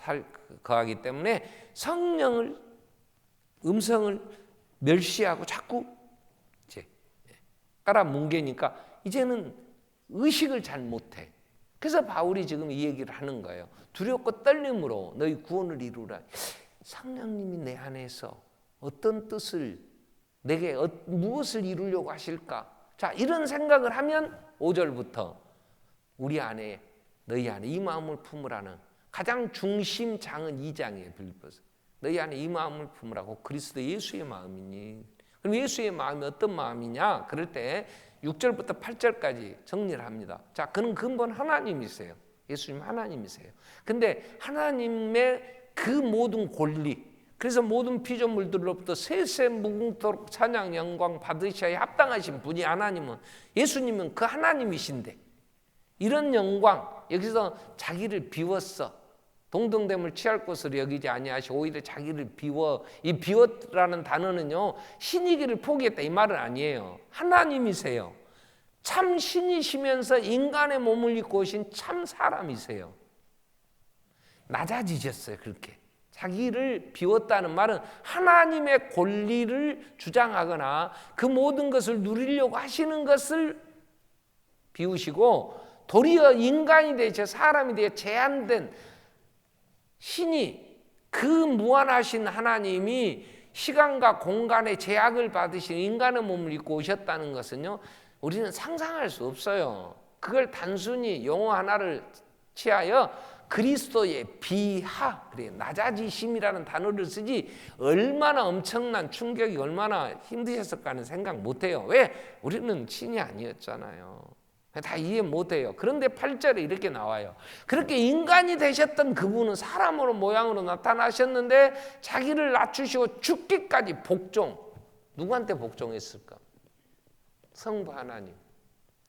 거하기 때문에 성령을 음성을 멸시하고 자꾸 이제 깔아뭉개니까 이제는 의식을 잘 못해. 그래서 바울이 지금 이 얘기를 하는 거예요. 두렵고 떨림으로 너희 구원을 이루라. 성령님이 내 안에서 어떤 뜻을 내게 무엇을 이루려고 하실까? 자, 이런 생각을 하면 5절부터 우리 안에 너희 안에 이 마음을 품으라는 가장 중심 장은 2장이에요. 빌립보서. 너희 안에 이 마음을 품으라고. 그리스도 예수의 마음이니. 그럼 예수의 마음이 어떤 마음이냐? 그럴 때 6절부터 8절까지 정리를 합니다. 자, 그는 근본 하나님이세요. 예수님 하나님이세요. 근데 하나님의 그 모든 권리, 그래서 모든 피조물들로부터 세세 무궁토록 찬양 영광 받으셔야 합당하신 분이 하나님은, 예수님은 그 하나님이신데 이런 영광, 여기서 자기를 비웠어. 동등됨을 취할 것으로 여기지 아니하시고 오히려 자기를 비워. 이 비웠라는 단어는요, 신이기를 포기했다 이 말은 아니에요. 하나님이세요. 참 신이시면서 인간의 몸을 입고 오신 참 사람이세요. 낮아지셨어요. 그렇게 자기를 비웠다는 말은 하나님의 권리를 주장하거나 그 모든 것을 누리려고 하시는 것을 비우시고, 도리어 인간이 되셔 사람이 되어 제한된 신이, 그 무한하신 하나님이 시간과 공간의 제약을 받으신 인간의 몸을 입고 오셨다는 것은요, 우리는 상상할 수 없어요. 그걸 단순히 용어 하나를 취하여 그리스도의 비하, 그래 낮아지심이라는 단어를 쓰지 얼마나 엄청난 충격이 얼마나 힘드셨을까 하는 생각 못해요. 왜? 우리는 신이 아니었잖아요. 다 이해 못해요. 그런데 8절에 이렇게 나와요. 그렇게 인간이 되셨던 그분은 사람으로 모양으로 나타나셨는데 자기를 낮추시고 죽기까지 복종. 누구한테 복종했을까? 성부 하나님.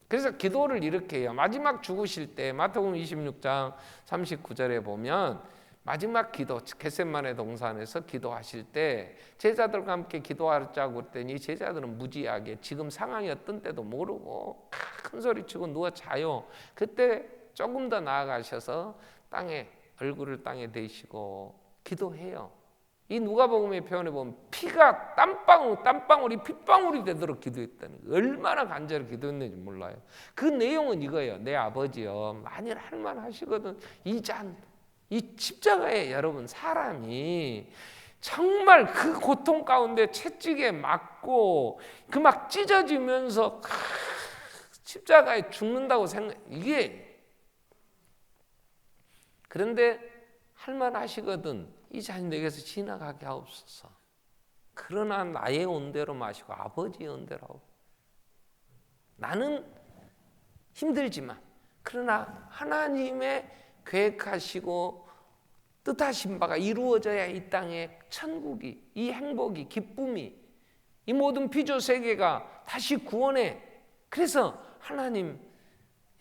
그래서 기도를 이렇게 해요. 마지막 죽으실 때 마태복음 26장 39절에 보면 마지막 기도, 겟세마네 동산에서 기도하실 때 제자들과 함께 기도하자고 했더니 제자들은 무지하게 지금 상황이 어떤 때도 모르고 큰 소리치고 누워 자요. 그때 조금 더 나아가셔서 땅에, 얼굴을 땅에 대시고 기도해요. 이 누가복음의 표현에 보면 피가 땀방울이 핏방울이 되도록 기도했다는 거예요. 얼마나 간절히 기도했는지 몰라요. 그 내용은 이거예요. 내 아버지요, 만일 할만 하시거든 이 잔, 이 십자가에 여러분 사람이 정말 그 고통 가운데 채찍에 맞고 그 막 찢어지면서 십자가에 죽는다고 생각, 이게, 그런데 할만 하시거든 이 잔이 내게서 지나가게 하옵소서. 그러나 나의 온대로 마시고 아버지의 온대로 하옵소서. 나는 힘들지만 그러나 하나님의 계획하시고 뜻하신 바가 이루어져야 이 땅에 천국이, 이 행복이, 기쁨이, 이 모든 피조 세계가 다시 구원해. 그래서 하나님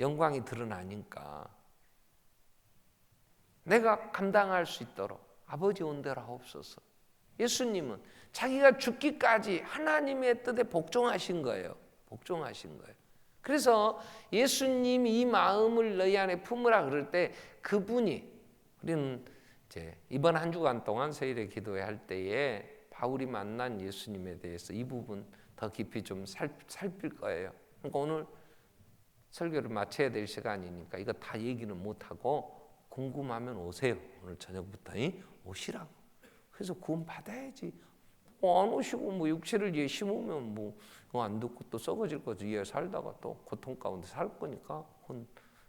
영광이 드러나니까 내가 감당할 수 있도록 아버지 온대로 하옵소서. 예수님은 자기가 죽기까지 하나님의 뜻에 복종하신 거예요. 복종하신 거예요. 그래서 예수님이 이 마음을 너희 안에 품으라 그럴 때 그분이, 우리는 이제 이번 한 주간 동안 세일의 기도회 할 때에 바울이 만난 예수님에 대해서 이 부분 더 깊이 좀 살필 거예요. 그러니까 오늘 설교를 마쳐야 될 시간이니까 이거 다 얘기는 못하고 궁금하면 오세요. 오늘 저녁부터 오시라고. 그래서 구원 받아야지. 안 오시고 뭐 육체를 위해 심으면 뭐 안 듣고 또 썩어질 거지. 위에 살다가 또 고통 가운데 살 거니까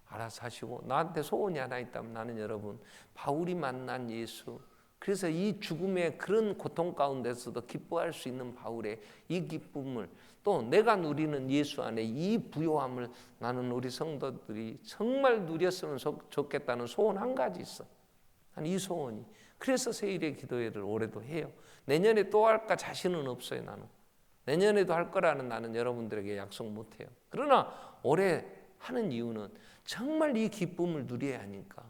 알아서 하시고. 나한테 소원이 하나 있다면 나는 여러분 바울이 만난 예수, 그래서 이 죽음의 그런 고통 가운데서도 기뻐할 수 있는 바울의 이 기쁨을, 또 내가 누리는 예수 안에 이 부요함을 나는 우리 성도들이 정말 누렸으면 좋겠다는 소원 한 가지 있어. 이 소원이. 그래서 세일의 기도회를 올해도 해요. 내년에 또 할까 자신은 없어요. 나는 내년에도 할 거라는 나는 여러분들에게 약속 못해요. 그러나 올해 하는 이유는 정말 이 기쁨을 누려야 하니까.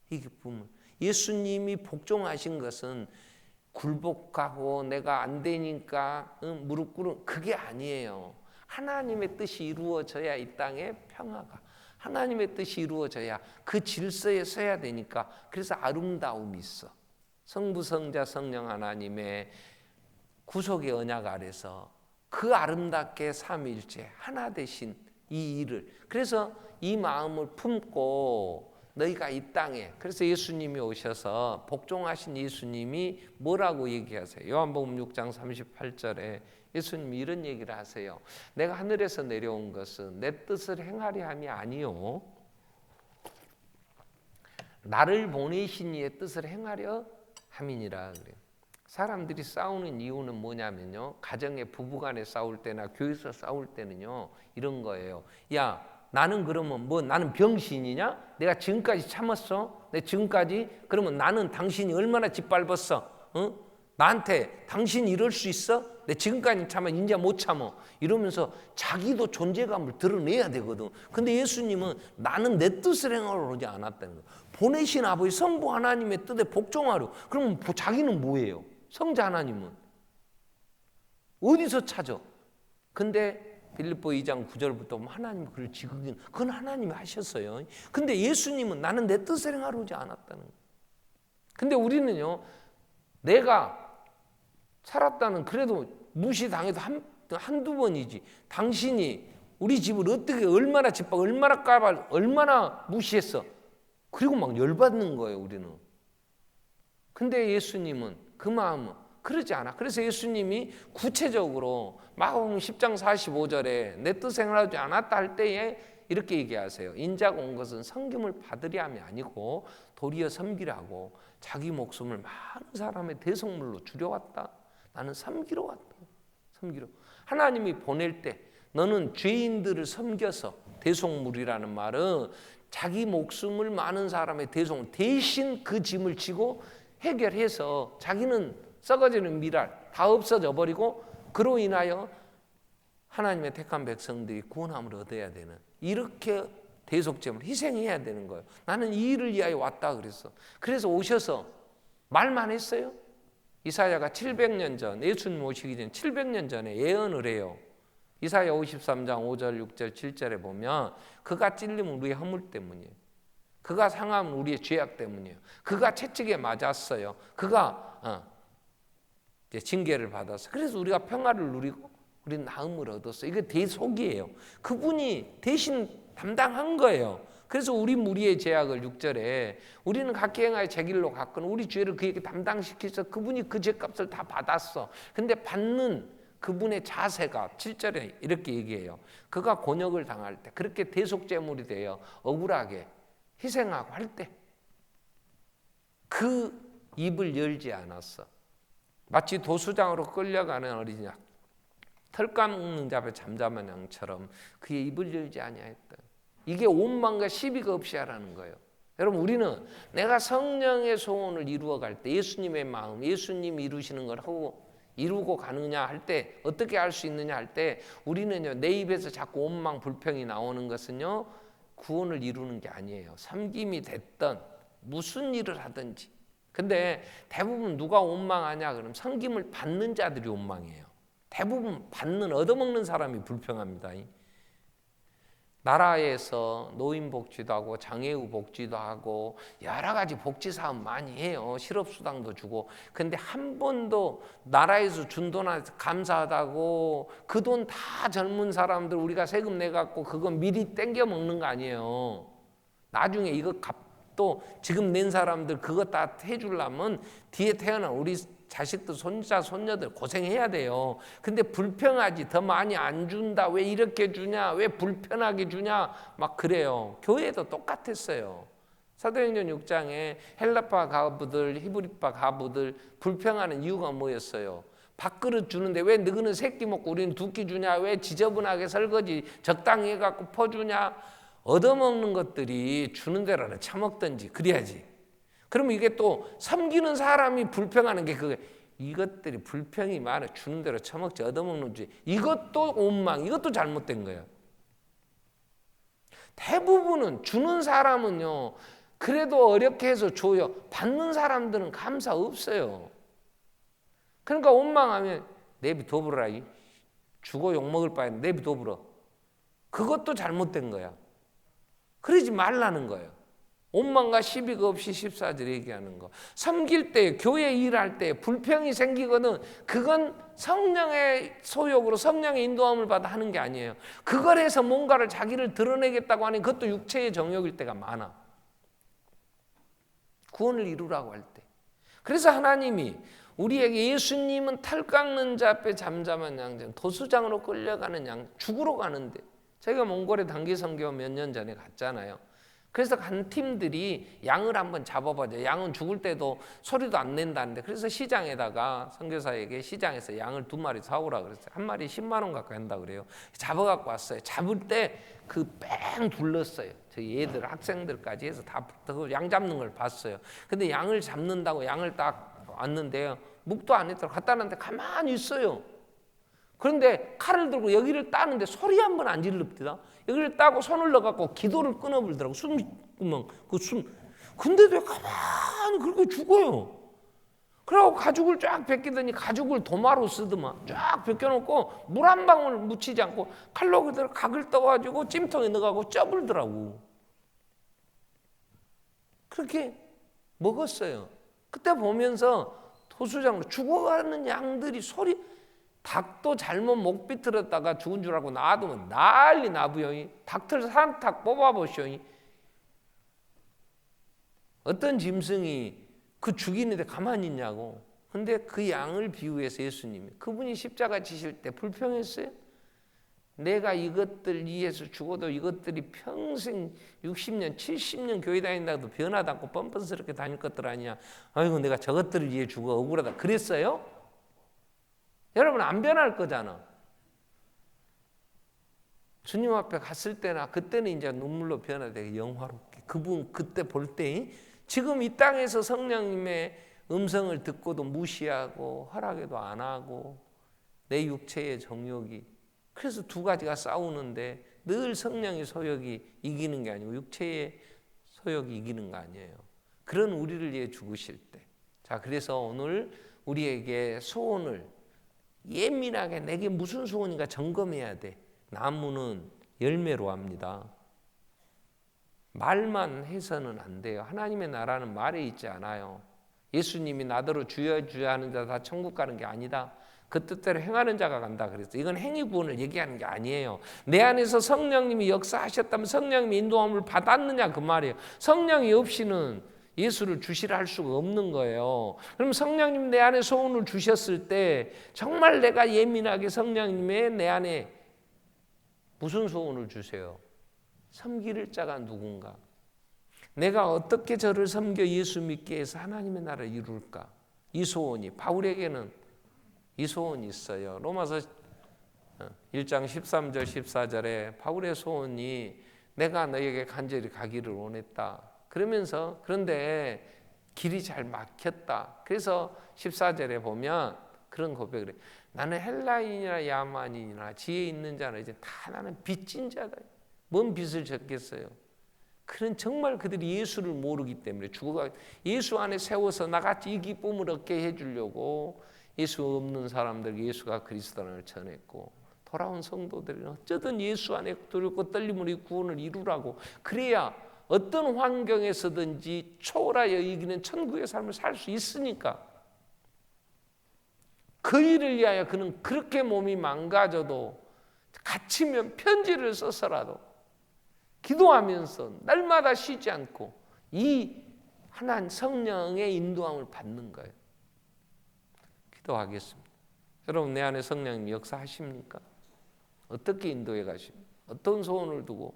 이 기쁨을, 예수님이 복종하신 것은 굴복하고 내가 안 되니까 무릎 꿇은 그게 아니에요. 하나님의 뜻이 이루어져야 이 땅에 평화가, 하나님의 뜻이 이루어져야 그 질서에 서야 되니까. 그래서 아름다움이 있어. 성부, 성자, 성령 하나님의 구속의 언약 아래서 그 아름답게 삼위일체 하나 되신 이 일을, 그래서 이 마음을 품고 너희가 이 땅에, 그래서 예수님이 오셔서 복종하신 예수님이 뭐라고 얘기하세요? 요한복음 6장 38절에 예수님이 이런 얘기를 하세요. 내가 하늘에서 내려온 것은 내 뜻을 행하려 함이 아니요 나를 보내신 이의 뜻을 행하려 함이니라 그래요. 사람들이 싸우는 이유는 뭐냐면요, 가정의 부부간에 싸울 때나 교회에서 싸울 때는요, 이런 거예요. 야, 나는 그러면 뭐 나는 병신이냐? 내가 지금까지 참았어? 내 지금까지? 그러면 나는 당신이 얼마나 짓밟았어? 응? 나한테 당신이 이럴 수 있어? 내 지금까지 참아, 이제 못 참어. 이러면서 자기도 존재감을 드러내야 되거든. 근데 예수님은 나는 내 뜻을 행하러 오지 않았다는 거예요. 보내신 아버지 성부 하나님의 뜻에 복종하려. 그러면 자기는 뭐예요? 성자 하나님은 어디서 찾아? 근데 빌립보 2장 9절부터 하나님이 그를 지극히, 그건 하나님이 하셨어요. 근데 예수님은 나는 내 뜻을 행하러 오지 않았다는 거예요. 근데 우리는요, 내가 살았다는, 그래도 무시당해도 한두 번이지, 당신이 우리 집을 어떻게 얼마나 짓밟아, 얼마나 까발, 얼마나 무시했어. 그리고 막 열받는 거예요, 우리는. 근데 예수님은 그 마음은 그러지 않아. 그래서 예수님이 구체적으로 마가복음 10장 45절에 내 뜻을 행하지 않았다 할 때에 이렇게 얘기하세요. 인자가 온 것은 섬김을 받으려 함이 아니고 도리어 섬기라고 자기 목숨을 많은 사람의 대속물로 주려왔다. 나는 섬기러 왔다. 섬기러. 하나님이 보낼 때 너는 죄인들을 섬겨서, 대속물이라는 말은 자기 목숨을 많은 사람의 대속물, 대신 그 짐을 지고 해결해서 자기는 썩어지는 미랄 다 없어져 버리고 그로 인하여 하나님의 택한 백성들이 구원함을 얻어야 되는, 이렇게 대속제물 희생해야 되는 거예요. 나는 이 일을 위하여 왔다 그랬어. 그래서 오셔서 말만 했어요. 이사야가 700년 전, 예수님 오시기 전 700년 전에 예언을 해요. 이사야 53장 5절 6절 7절에 보면 그가 찔림은 우리의 허물 때문이에요. 그가 상함은 우리의 죄악 때문이에요. 그가 채찍에 맞았어요. 그가 이제 징계를 받았어. 그래서 우리가 평화를 누리고 우리는 나음을 얻었어. 이게 대속이에요. 그분이 대신 담당한 거예요. 그래서 우리 무리의 죄악을 6절에 우리는 각기 행하여 제 길로 갔거늘 우리 죄를 그에게 담당시켜서 그분이 그 죄값을 다 받았어. 근데 받는 그분의 자세가 7절에 이렇게 얘기해요. 그가 곤욕을 당할 때, 그렇게 대속제물이 되어 억울하게 희생하고 할 때 그 입을 열지 않았어. 마치 도수장으로 끌려가는 어린이, 털 까먹는 자 앞에 잠잠한 양처럼 그의 입을 열지 아니하였다. 이게 오만과 시비가 없이 하라는 거예요. 여러분, 우리는 내가 성령의 소원을 이루어 갈 때, 예수님의 마음, 예수님이 이루시는 걸 하고 이루고 가느냐 할 때, 어떻게 할 수 있느냐 할 때, 우리는요, 내 입에서 자꾸 원망 불평이 나오는 것은요, 구원을 이루는 게 아니에요. 섬김이 됐던 무슨 일을 하든지. 근데 대부분 누가 원망하냐 그러면 섬김을 받는 자들이 원망해요. 대부분 받는, 얻어먹는 사람이 불평합니다. 나라에서 노인 복지도 하고 장애우 복지도 하고 여러 가지 복지 사업 많이 해요. 실업수당도 주고. 근데 한 번도 나라에서 준 돈한테 감사하다고 그 돈 다 젊은 사람들 우리가 세금 내갖고 그거 미리 땡겨 먹는 거 아니에요. 나중에 이거 또 지금 낸 사람들 그거 다 해주려면 뒤에 태어난 우리 자식들, 손자, 손녀들 고생해야 돼요. 근데 불평하지. 더 많이 안 준다. 왜 이렇게 주냐? 왜 불편하게 주냐? 막 그래요. 교회도 똑같았어요. 사도행전 6장에 헬라파 가부들, 히브리파 가부들 불평하는 이유가 뭐였어요? 밥그릇 주는데 왜 너희는 세끼 먹고 우리는 두 끼 주냐? 왜 지저분하게 설거지 적당히 해갖고 퍼주냐? 얻어먹는 것들이 주는 대로는 처먹든지 그래야지. 그러면 이게 또 섬기는 사람이 불평하는 게 그게, 이것들이 불평이 많아. 주는 대로 처먹지 얻어먹는지. 이것도 원망, 이것도 잘못된 거예요. 대부분은 주는 사람은요, 그래도 어렵게 해서 줘요. 받는 사람들은 감사 없어요. 그러니까 원망하면 내비 도불어라. 주고 욕먹을 바에는 내비 도불어. 그것도 잘못된 거야. 그러지 말라는 거예요. 원망과 시비가 없이 14절 얘기하는 거. 섬길 때, 교회 일할 때 불평이 생기거든. 그건 성령의 소욕으로 성령의 인도함을 받아 하는 게 아니에요. 그걸 해서 뭔가를 자기를 드러내겠다고 하는 그것도 육체의 정욕일 때가 많아. 구원을 이루라고 할 때. 그래서 하나님이 우리에게, 예수님은 탈 깎는 자 앞에 잠잠한 양처럼 도수장으로 끌려가는 양, 죽으러 가는데, 제가 몽골에 단기 선교 몇 년 전에 갔잖아요. 그래서 간 팀들이 양을 한번 잡아보자. 양은 죽을 때도 소리도 안 낸다는데, 그래서 시장에다가 선교사에게 시장에서 양을 2마리 사오라 그랬어요. 한 마리 10만 원 가까이 한다 그래요. 잡아갖고 왔어요. 잡을 때 그 뺑 둘렀어요. 저희 애들 학생들까지 해서 다 양 잡는 걸 봤어요. 근데 양을 잡는다고 양을 딱 왔는데요, 묵도 안 했더라고. 갖다 놨는데 가만히 있어요. 그런데 칼을 들고 여기를 따는데 소리 한 번 안 질릅니다. 여기를 따고 손을 넣어갖고 기도를 끊어버리더라고. 숨구멍, 근데도 왜 가만히 그렇게 죽어요. 그러고 가죽을 쫙 벗기더니 가죽을 도마로 쓰더만 쫙 벗겨놓고 물 한 방울 묻히지 않고 칼로 그대로 각을 떠가지고 찜통에 넣어가고 쪄불더라고. 그렇게 먹었어요. 그때 보면서 토수장으로 죽어가는 양들이 닭도 잘못 목 비틀었다가 죽은 줄 알고 놔두면 난리 나부요. 닭들 산탁 뽑아보시오. 어떤 짐승이 그 죽이는데 가만히 있냐고. 근데 그 양을 비유해서 예수님이, 그분이 십자가 지실 때 불평했어요? 내가 이것들 위해서 죽어도 이것들이 평생 60년 70년 교회 다닌다고 변하지 않고 뻔뻔스럽게 다닐 것들 아니야. 아이고 내가 저것들을 위해 죽어 억울하다 그랬어요? 여러분 안 변할 거잖아. 주님 앞에 갔을 때나 그때는 이제 눈물로 변화되게 영화롭게 그분 그때 볼 때, 지금 이 땅에서 성령님의 음성을 듣고도 무시하고 허락에도 안 하고 내 육체의 정욕이, 그래서 두 가지가 싸우는데 늘 성령의 소욕이 이기는 게 아니고 육체의 소욕이 이기는 거 아니에요. 그런 우리를 위해 죽으실 때. 자, 그래서 오늘 우리에게 소원을 예민하게 내게 무슨 소원인가 점검해야 돼. 나무는 열매로 합니다. 말만 해서는 안 돼요. 하나님의 나라는 말에 있지 않아요. 예수님이 나더러 주여 주여 하는 자 다 천국 가는 게 아니다. 그 뜻대로 행하는 자가 간다 그랬어요. 이건 행위 구원을 얘기하는 게 아니에요. 내 안에서 성령님이 역사하셨다면 성령님이 인도함을 받았느냐 그 말이에요. 성령이 없이는 예수를 주시라 할 수가 없는 거예요. 그럼 성령님 내 안에 소원을 주셨을 때 정말 내가 예민하게 성령님의 내 안에 무슨 소원을 주세요? 섬길 자가 누군가? 내가 어떻게 저를 섬겨 예수 믿게 해서 하나님의 나라를 이룰까? 이 소원이, 바울에게는 이 소원이 있어요. 로마서 1장 13절 14절에 바울의 소원이 내가 너에게 간절히 가기를 원했다. 그러면서 그런데 길이 잘 막혔다. 그래서 14절에 보면 그런 고백을 해요. 나는 헬라인이나 야만인이나 지혜 있는 자나 이제 다 나는 빚진 자다. 뭔 빚을 졌겠어요? 그런 정말 그들이 예수를 모르기 때문에 죽어가 예수 안에 세워서 나같이 이 기쁨을 얻게 해주려고 예수 없는 사람들에게 예수가 그리스도를 전했고, 돌아온 성도들은 어쩌든 예수 안에 두렵고 떨림으로 구원을 이루라고, 그래야 어떤 환경에서든지 초월하여 이기는 천국의 삶을 살 수 있으니까. 그 일을 위하여 그는 그렇게 몸이 망가져도 갇히면 편지를 써서라도 기도하면서 날마다 쉬지 않고 이 하나님 성령의 인도함을 받는 거예요. 기도하겠습니다. 여러분, 내 안에 성령님 역사하십니까? 어떻게 인도해 가십니까? 어떤 소원을 두고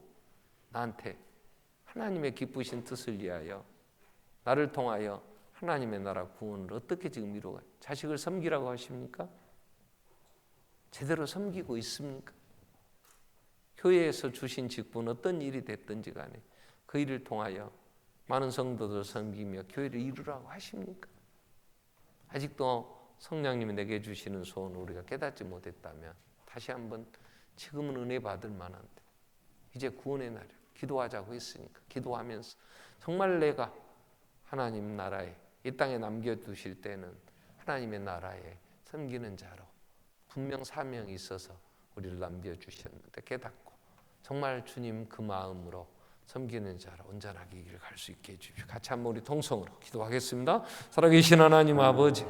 나한테 하나님의 기쁘신 뜻을 위하여 나를 통하여 하나님의 나라 구원을 어떻게 지금 이루어가요? 자식을 섬기라고 하십니까? 제대로 섬기고 있습니까? 교회에서 주신 직분 어떤 일이 됐든지 간에 그 일을 통하여 많은 성도들 섬기며 교회를 이루라고 하십니까? 아직도 성령님이 내게 주시는 소원을 우리가 깨닫지 못했다면 다시 한번 지금은 은혜 받을 만한데 이제 구원의 날이에요. 기도하자고 했으니까 기도하면서 정말 내가 하나님 나라에 이 땅에 남겨두실 때는 하나님의 나라에 섬기는 자로 분명 사명이 있어서 우리를 남겨주셨는데 깨닫고 정말 주님 그 마음으로 섬기는 자로 온전하게 이 길을 갈 수 있게 해주십시오. 같이 한번 우리 통성으로 기도하겠습니다. 살아계신 하나님 아버지,